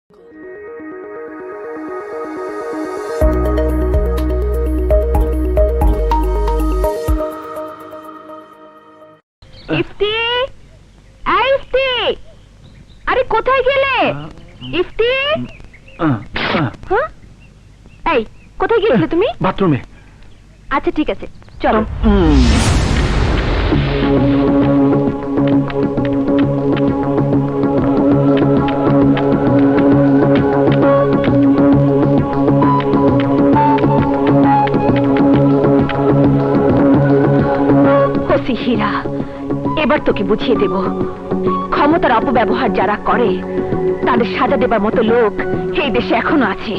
ইফতি, এই ইফতি, আরে কোথায় গেলে? ইফতি, এই কোথায় গিয়েছিলে তুমি? বাথরুমে। আচ্ছা ঠিক আছে, চলো। হীরা, এবার তোকে বুঝিয়ে দেব ক্ষমতার অপব্যবহার যারা করে তাদের সাজা দেবার মতো লোক এই দেশে এখনো আছে।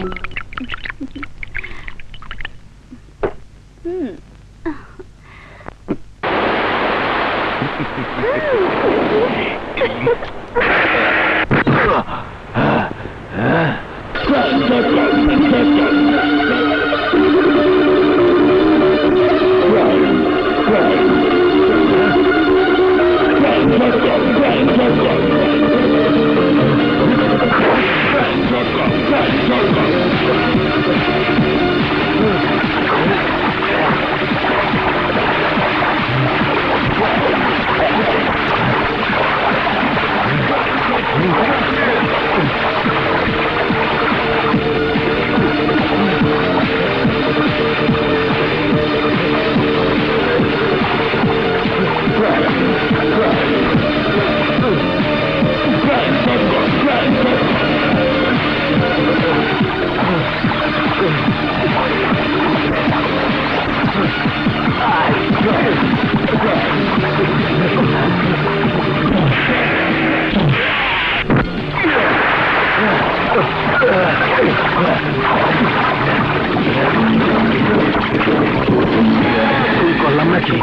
করলাম নাকি?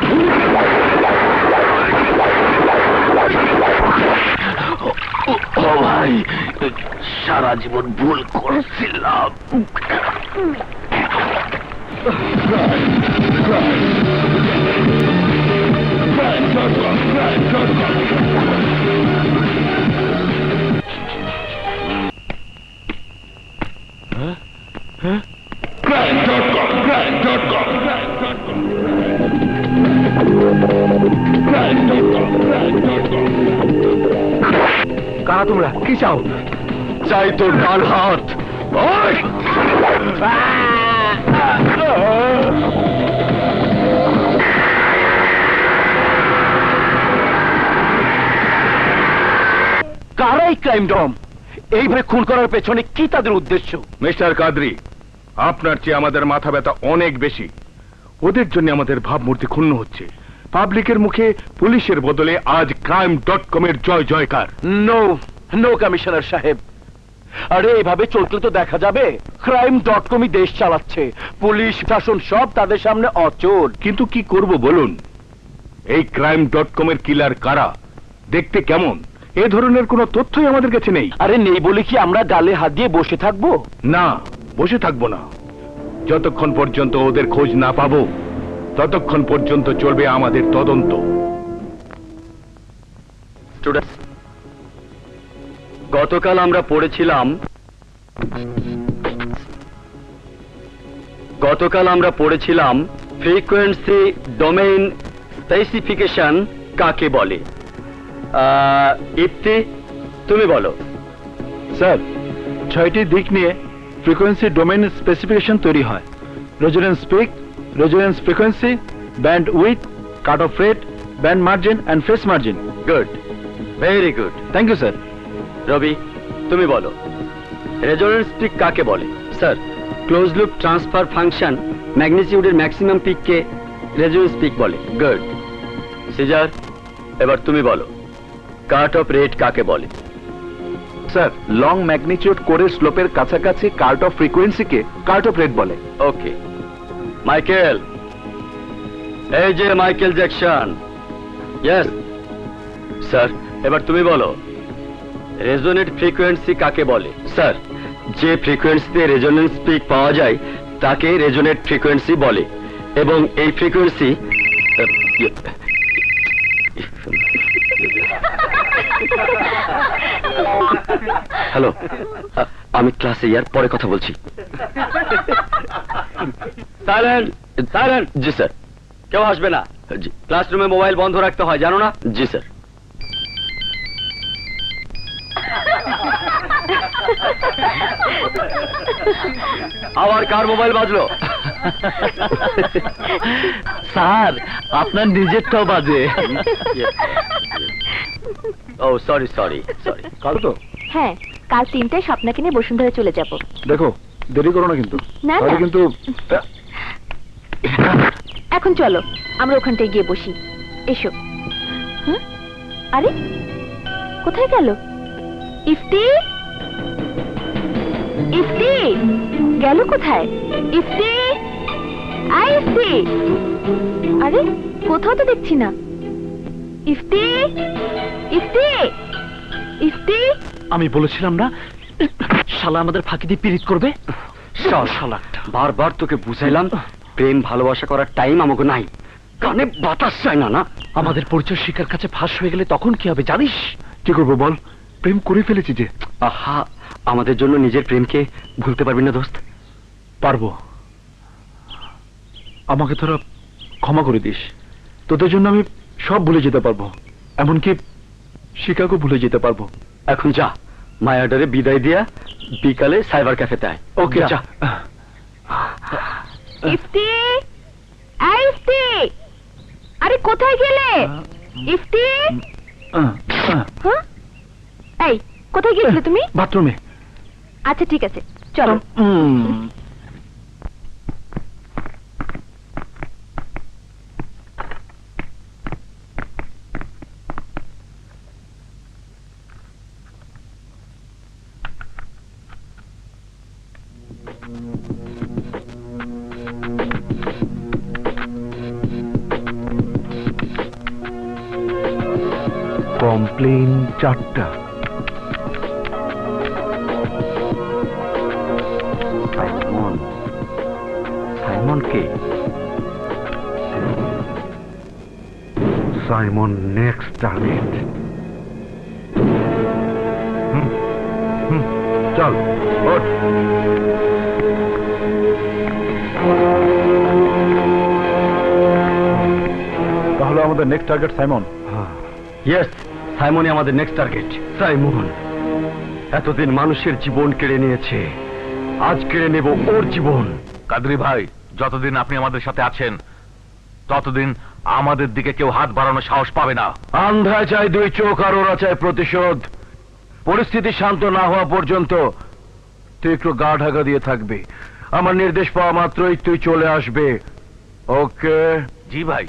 ও ভাই, সারা জীবন ভুল করছিলাম। কারা তোমরা? কি চাও? চাই তোর ডান হাত। কারাই ক্রাইম ডম? এইভাবে খুন করার পেছনে কি তাদের উদ্দেশ্য? মিস্টার কাদরি, আপনার চেয়ে আমাদের মাথা ব্যথা অনেক বেশি। ওদের জন্য আমাদের ভাবমূর্তি ক্ষুণ্ণ হচ্ছে। পাবলিকের মুখে পুলিশের বদলে আজ crime.com এর জয় জয়কার। নো নো কমিশনার সাহেব, আরে এভাবে চলতে তো দেখা যাবে crime.com দেশ চালাচ্ছে, পুলিশ শাসন সব তাদের সামনে অচল। কিন্তু কি করব বলুন? এই crime.com এর কিলার কারা, দেখতে কেমন, এ ধরনের কোনো তথ্যই আমাদের কাছে নেই। আরে নেই বলে কি আমরা গালে হাত দিয়ে বসে থাকবো? না, বসে থাকবো না। যতক্ষণ পর্যন্ত ওদের খোঁজ না পাবো ততক্ষণ পর্যন্ত চলবে আমাদের তদন্ত। গতকাল আমরা পড়েছিলাম ফ্রিকোয়েন্সি ডোমেইন স্পেসিফিকেশন কাকে বলে। ইফতি, তুমি বলো। স্যার, 6টি দিক নিয়ে ফ্রিকোয়েন্সি ডোমেইন স্পেসিফিকেশন তৈরি হয়। Resonance peak, resonance frequency, bandwidth, cut off rate, band margin and phase margin. Good, very good, thank you sir. Robi, তুমি বলো রেজোনেন্স পিক কাকে বলে। Sir, close loop transfer function ম্যাগনিটিউডের ম্যাক্সিমাম পিককে resonance peak বলে। Good. Caesar, এবার তুমি বলো কাট অফ রেট কাকে বলে। স্যার, লং ম্যাগনিটিউড কোরের স্লোপের কাছাকাছি কাট অফ ফ্রিকোয়েন্সিকে কাট অফ রেট বলে। ওকে। মাইকেল, এই যে মাইকেল জ্যাকসন। ইয়েস স্যার, এবার তুমি বলো রেজোনেট ফ্রিকোয়েন্সি কাকে বলে। স্যার, যে ফ্রিকোয়েন্সিতে রেজোনেন্স পিক পাওয়া যায় তাকে রেজোনেট ফ্রিকোয়েন্সি বলে, এবং এই ফ্রিকোয়েন্সি হ্যালো, আমি ক্লাসে ইয়ার পরে কথা বলছি। Silent, silent. জি স্যার। কেউ আসবে না। জি। ক্লাসরুমে মোবাইল বন্ধ রাখতে হয়, জানো না? জি স্যার। আবার কার মোবাইল বাজলো? স্যার, আপনার নিজেরটাও বাজে। ও সরি সরি সরি। কাল তো হ্যাঁ, কাল 3টায় স্বপ্নাকে নিয়ে বসুন্ধরা চলে যাব। দেখো, দেরি করো না কিন্তু। না, তাহলে না। কিন্তু এখন চলো আমরা ওখানটায় গিয়ে বসি। এসো। হুম? আরে কোথায় গেল ইফতি? ইফতি গেল কোথায়? ইফতি, আই ইফতি। আরে কোথাও তো দেখছি না। ইফতি, ইফতি, ইফতি। আমি বলেছিলাম না, শালা আমাদের ফাঁকি দিয়ে পিরিত করবে। শালাটা বারবার তোকে বুঝাইলাম, প্রেম ভালোবাসা করার টাইম আমাকে নাই। কানে বাতাস চায় না। না, আমাদের পরিচয় শিকার কাছে ফাঁস হয়ে গেলে তখন কি হবে জানিস? কি করবো বল, প্রেম করে ফেলেছি যে। আহা, আমাদের জন্য নিজের প্রেমকে ভুলতে পারবি না দোস্ত? পারবো। আমাকে তোরা ক্ষমা করে দিস। তোদের জন্য আমি সব ভুলে যেতে পারবো, এমনকি শিকাগো ভুলে যেতে পারবো। এখন যা, মায়াডারে বিদায় দিয়া বিকালে সাইবার ক্যাফেতে আয়। ওকে, যা। ইফতি, আই ইফতি। আরে কোথায় গেলে ইফতি? হ্যাঁ? এই কোথায় গিয়েছিলে তুমি? বাথরুমে। আচ্ছা ঠিক আছে, চলো। কমপ্লেন 4টা। সাইমন, সাইমন কে? Simon next target. চল ওঠ। তাহলে আমাদের নেক্সট টার্গেট সাইমন। ইয়েস, সাইমনই আমাদের নেক্সট টার্গেট। সাইমন এতদিন মানুষের জীবন কেড়ে নিয়েছে, আজ কেড়ে নেব ওর জীবন। কাদরি ভাই, যতদিন আপনি আমাদের সাথে আছেন ততদিন আমাদের দিকে কেউ হাত বাড়ানোর সাহস পাবে না। আন্ধায় চাই 2 চোখ আর ওরা চায় প্রতিশোধ। পরিস্থিতি শান্ত না হওয়া পর্যন্ত তুই একটু গা ঢাকা দিয়ে থাকবি। আমার নির্দেশ পাওয়া মাত্রই তুই চলে আসবে। ওকে? জি ভাই,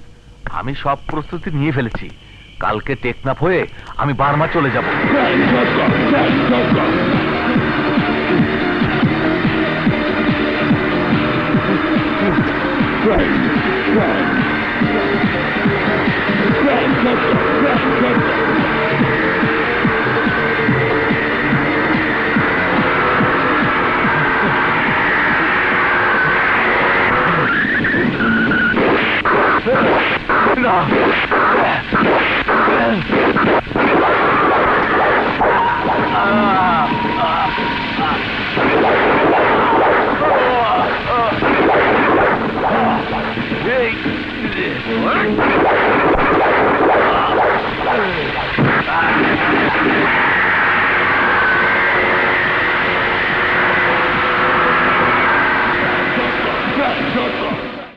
আমি সব প্রস্তুতি নিয়ে ফেলেছি। কালকে টেকনাফ হয়ে আমি বার্মা চলে যাব।